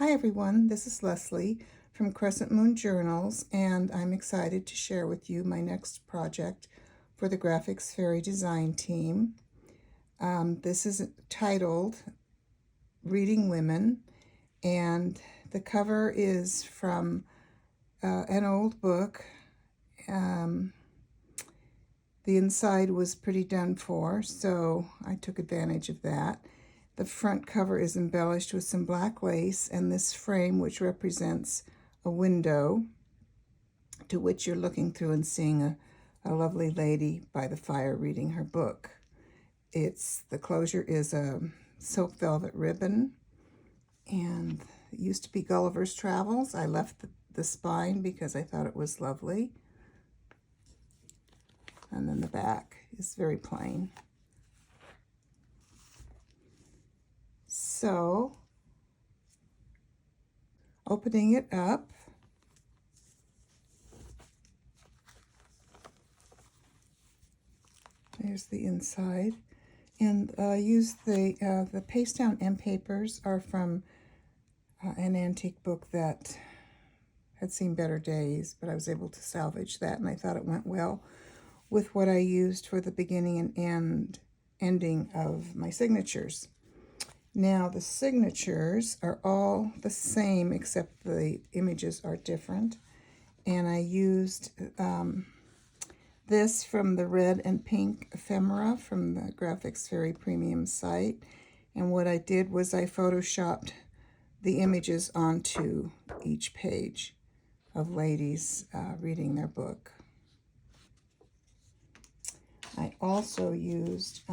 Hi everyone, this is Leslie from Crescent Moon Journals, and I'm excited to share with you my next project for the Graphics Fairy Design team. This is titled Reading Women, and the cover is from an old book. The inside was pretty done for, so I took advantage of that. The front cover is embellished with some black lace and this frame, which represents a window to which you're looking through and seeing a lovely lady by the fire reading her book. The closure is a silk velvet ribbon, and it used to be Gulliver's Travels. I left the spine because I thought it was lovely. And then the back is very plain. So, opening it up, there's the inside, and use the paste down end papers are from an antique book that had seen better days, but I was able to salvage that, and I thought it went well with what I used for the beginning and ending of my signatures. Now the signatures are all the same except the images are different, and I used this from the red and pink ephemera from the Graphics Fairy Premium site, and what I did was I photoshopped the images onto each page of ladies reading their book. I also used,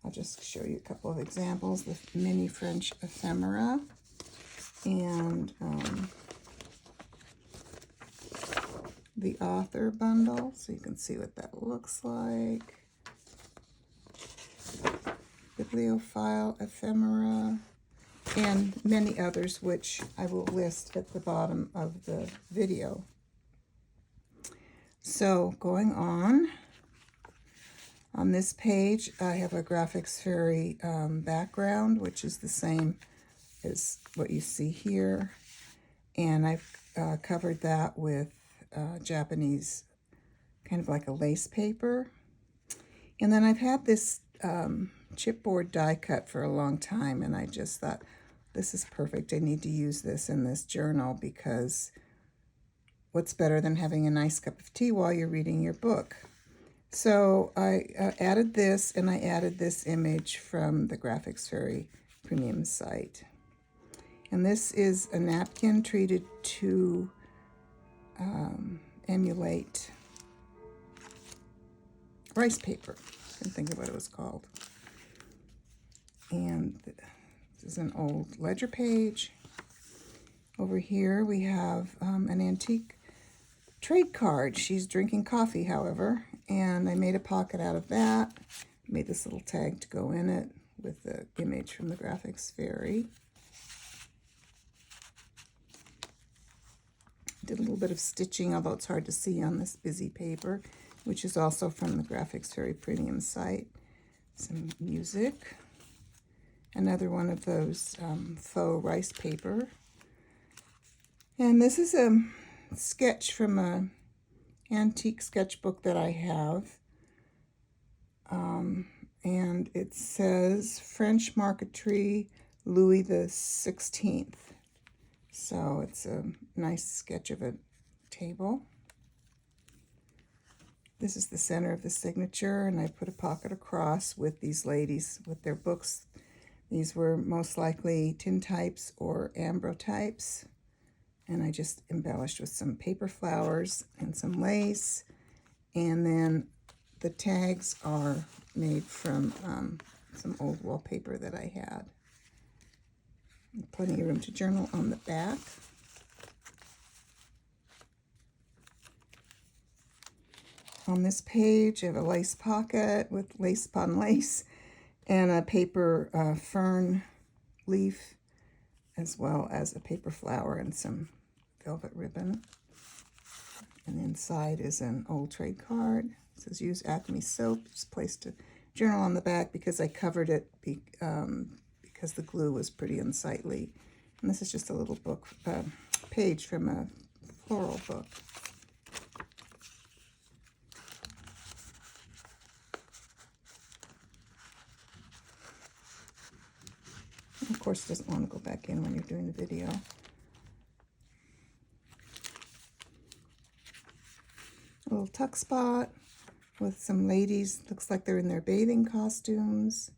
I'll just show you a couple of examples, the mini French ephemera and the author bundle, so you can see what that looks like. Bibliophile ephemera, and many others, which I will list at the bottom of the video. So going on this page, I have a Graphics Fairy background, which is the same as what you see here. And I've covered that with Japanese, kind of like a lace paper. And then I've had this chipboard die cut for a long time, and I just thought, this is perfect. I need to use this in this journal, because what's better than having a nice cup of tea while you're reading your book? So I added this, and I added this image from the Graphics Fairy Premium site. And this is a napkin treated to emulate rice paper. I couldn't think of what it was called. And this is an old ledger page. Over here we have an antique trade card. She's drinking coffee, however, and I made a pocket out of that. Made this little tag to go in it with the image from the Graphics Fairy. Did a little bit of stitching, although it's hard to see on this busy paper, which is also from the Graphics Fairy Premium site. Some music. Another one of those faux rice paper. And this is a sketch from an antique sketchbook that I have. And it says French Marqueterie Louis the 16th. So it's a nice sketch of a table. This is the center of the signature, and I put a pocket across with these ladies with their books. These were most likely tintypes or ambrotypes, and I just embellished with some paper flowers and some lace. And then the tags are made from some old wallpaper that I had. Plenty of room to journal on the back. On this page, I have a lace pocket with lace upon lace and a paper fern leaf, as well as a paper flower and some velvet ribbon. And inside is an old trade card. It says use Acme soap. Just placed a journal on the back because I covered it because the glue was pretty unsightly And this is just a little book, page from a floral book. Of course, it doesn't want to go back in when you're doing the video. A little tuck spot with some ladies. Looks like they're in their bathing costumes.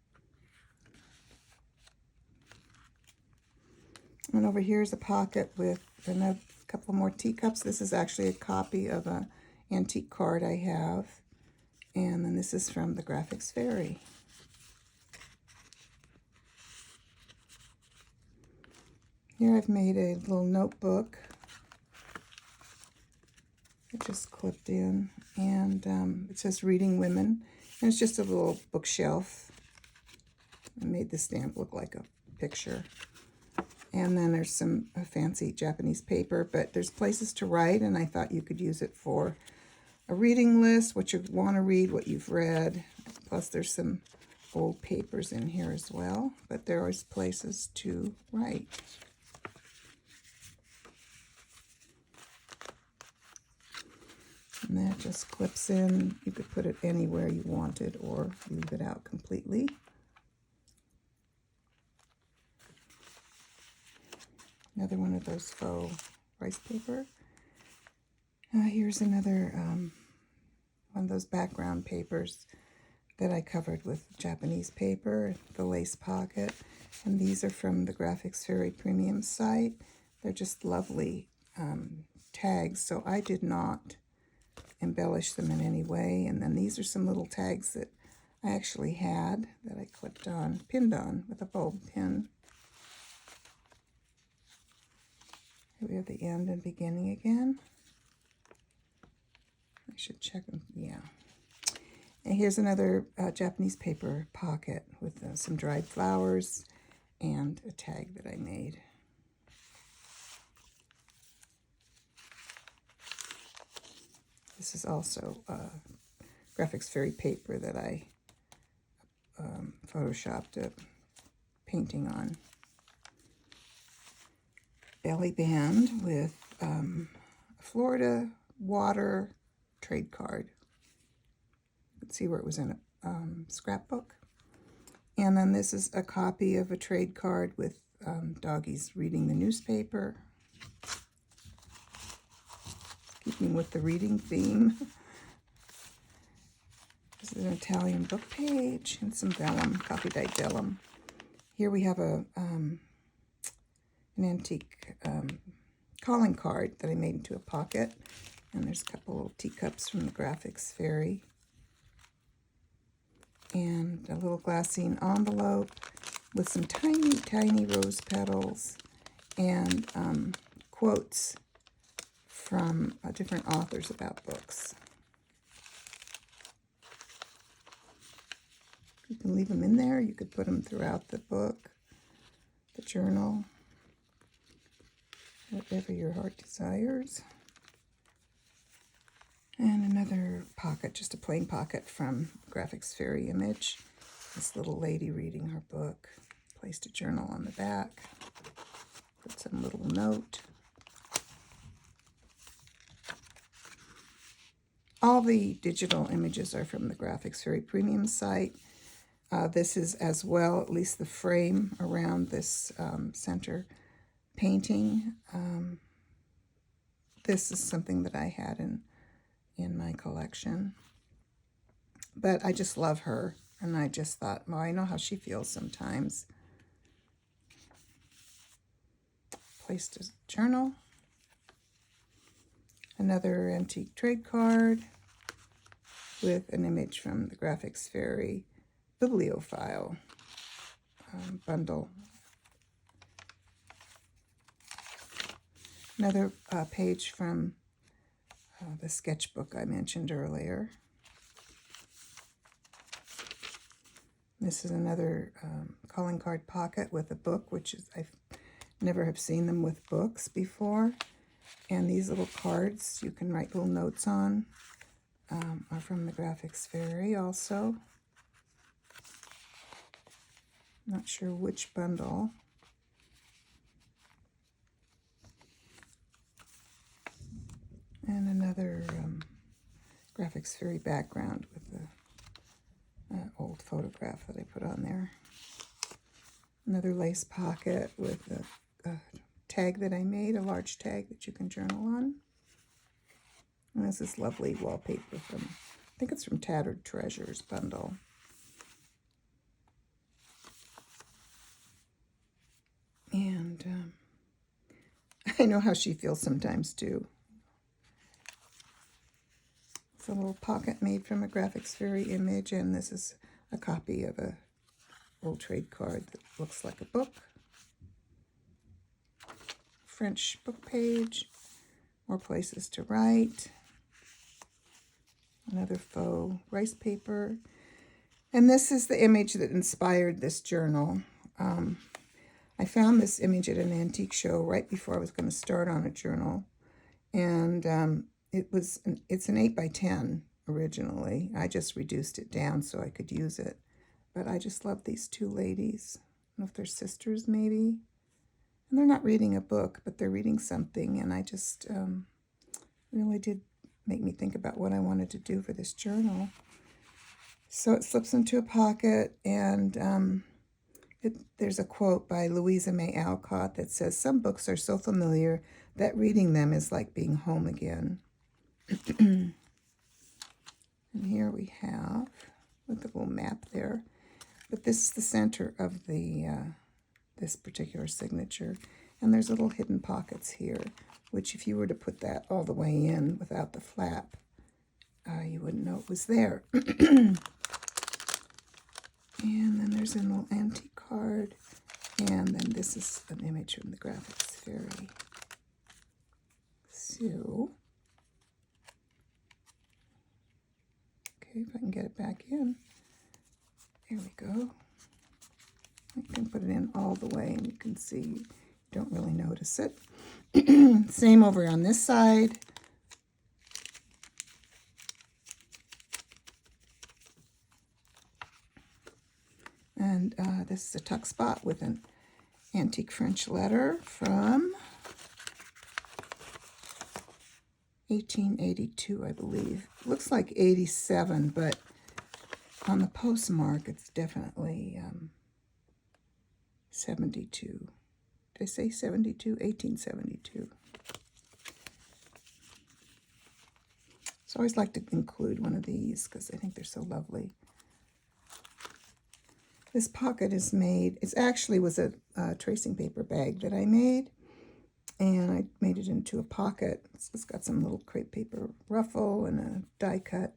And over here is a pocket with a couple more teacups. This is actually a copy of an antique card I have. And then this is from the Graphics Fairy. Here I've made a little notebook. It just clipped in, and it says Reading Women, and it's just a little bookshelf. I made the stamp look like a picture. And then there's some fancy Japanese paper, but there's places to write, and I thought you could use it for a reading list, what you want to read, what you've read. Plus there's some old papers in here as well, but there are places to write. And that just clips in. You could put it anywhere you wanted or leave it out completely. Another one of those faux rice paper. Here's another one of those background papers that I covered with Japanese paper, the lace pocket. And these are from the Graphics Fairy Premium site. They're just lovely tags, so I did not embellish them in any way. And then these are some little tags that I actually had that I clipped on, pinned on with a bulb pin. Here we have the end and beginning again. I should check them, yeah. And here's another Japanese paper pocket with some dried flowers and a tag that I made. This is also Graphics Fairy paper that I photoshopped a painting on. Belly band with Florida water trade card. You can see where it was in a scrapbook. And then this is a copy of a trade card with doggies reading the newspaper. Keeping with the reading theme. This is an Italian book page and some vellum, copy dyed vellum. Here we have an antique calling card that I made into a pocket. And there's a couple little teacups from the Graphics Fairy. And a little glassine envelope with some tiny, tiny rose petals and quotes from different authors about books. You can leave them in there. You could put them throughout the book, the journal, whatever your heart desires. And another pocket, just a plain pocket from Graphics Fairy image. This little lady reading her book. Placed a journal on the back. Put some little note. All the digital images are from the Graphics Fairy Premium site. This is as well, at least the frame around this center painting. This is something that I had in my collection. But I just love her, and I just thought, well, I know how she feels sometimes. Placed a journal. Another antique trade card with an image from the Graphics Fairy Bibliophile bundle. Another page from the sketchbook I mentioned earlier. This is another calling card pocket with a book, which is I never have seen them with books before. And these little cards you can write little notes on are from the Graphics Fairy also. Not sure which bundle. another Graphics Fairy background with the old photograph that I put on there. Another lace pocket with a tag that I made, a large tag that you can journal on. And this is lovely wallpaper from, I think it's from Tattered Treasures bundle. And I know how she feels sometimes too. It's a little pocket made from a Graphics Fairy image, and this is a copy of a old trade card that looks like a book. French book page, more places to write. Another faux rice paper. And this is the image that inspired this journal. I found this image at an antique show right before I was going to start on a journal. And it's an 8x10 originally. I just reduced it down so I could use it. But I just love these two ladies. I don't know if they're sisters maybe. And they're not reading a book, but they're reading something. And I just really did make me think about what I wanted to do for this journal. So it slips into a pocket, and there's a quote by Louisa May Alcott that says, "Some books are so familiar that reading them is like being home again." And here we have, with the little map there, but this is the center of the this particular signature. And there's little hidden pockets here, which if you were to put that all the way in without the flap, you wouldn't know it was there. And then there's a little antique card. And then this is an image from the Graphics Fairy. So, okay, if I can get it back in. There we go. I can put it in all the way and you can see you don't really notice it. Same over on this side. And this is a tuck spot with an antique French letter from 1882, I believe. It looks like 87, but on the postmark, it's definitely 72. Did I say 72? 1872. So I always like to include one of these because I think they're so lovely. This pocket is made, it actually was a tracing paper bag that I made, and I made it into a pocket. It's got some little crepe paper ruffle and a die cut,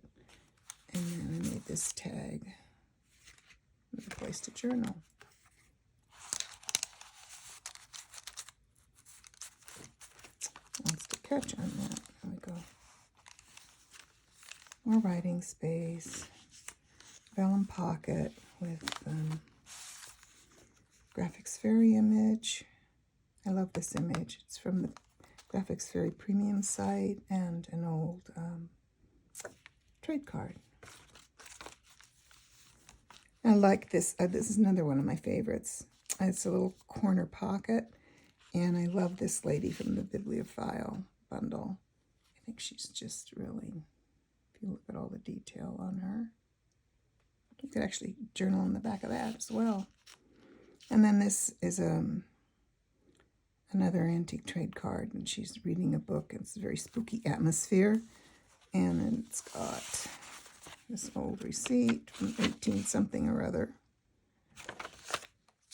and then I made this tag with a place to journal. Wants to catch on that. There we go. More writing space. Vellum pocket with Graphics Fairy image. I love this image. It's from the Graphics Fairy premium site and an old trade card. I like this. This is another one of my favorites. It's a little corner pocket, and I love this lady from the Bibliophile bundle. I think she's just really, if you look at all the detail on her, you could actually journal on the back of that as well. And then this is another antique trade card, and she's reading a book. It's a very spooky atmosphere, and then it's got this old receipt from 18-something or other.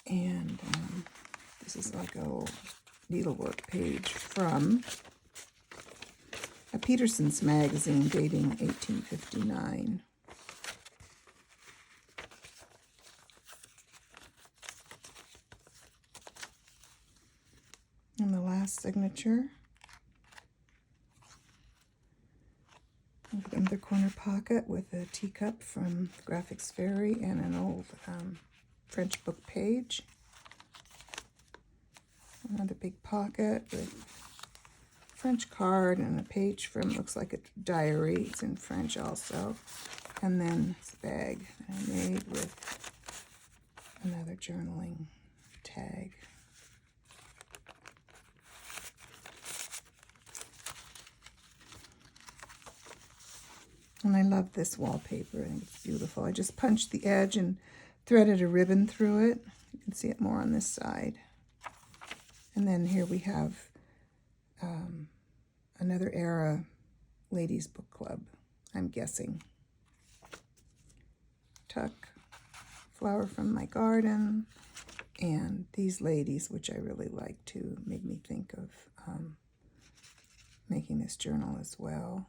And this is like a old needlework page from a Peterson's magazine dating 1859. And the last signature, another corner pocket with a teacup from Graphics Fairy and an old French book page. Another big pocket with French card and a page from, looks like a diary. It's in French also. And then this bag that I made with another journaling tag. And I love this wallpaper. I think it's beautiful. I just punched the edge and threaded a ribbon through it. You can see it more on this side. And then here we have another era ladies book club, I'm guessing. Tuck, flower from my garden, and these ladies, which I really like too, made me think of making this journal as well.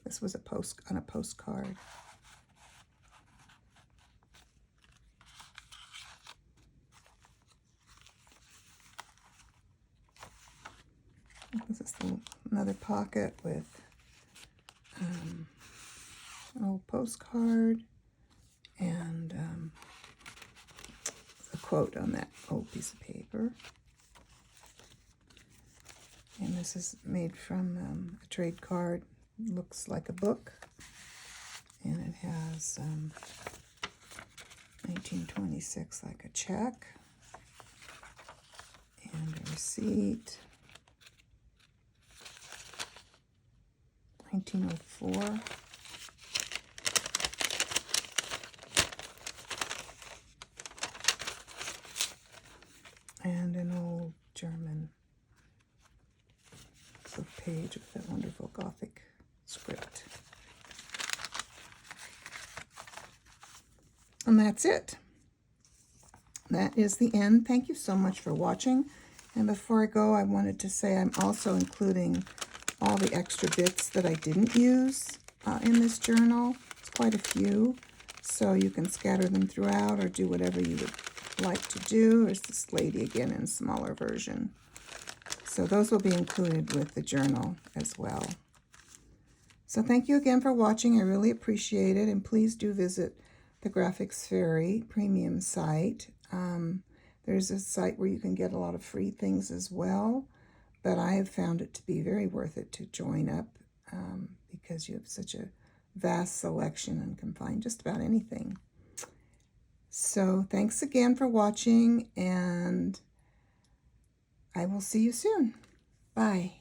This was on a postcard. This is another pocket with an old postcard and a quote on that old piece of paper. And this is made from a trade card. Looks like a book. And it has 1926 like a check. And a receipt. 1904. And an old German book page with that wonderful Gothic script. And that's it. That is the end. Thank you so much for watching. And before I go, I wanted to say I'm also including all the extra bits that I didn't use in this journal. It's quite a few, so you can scatter them throughout or do whatever you would like to do. There's this lady again in a smaller version. So those will be included with the journal as well. So thank you again for watching. I really appreciate it. And please do visit the Graphics Fairy premium site. There's a site where you can get a lot of free things as well. But I have found it to be very worth it to join up because you have such a vast selection and can find just about anything. So thanks again for watching, and I will see you soon. Bye.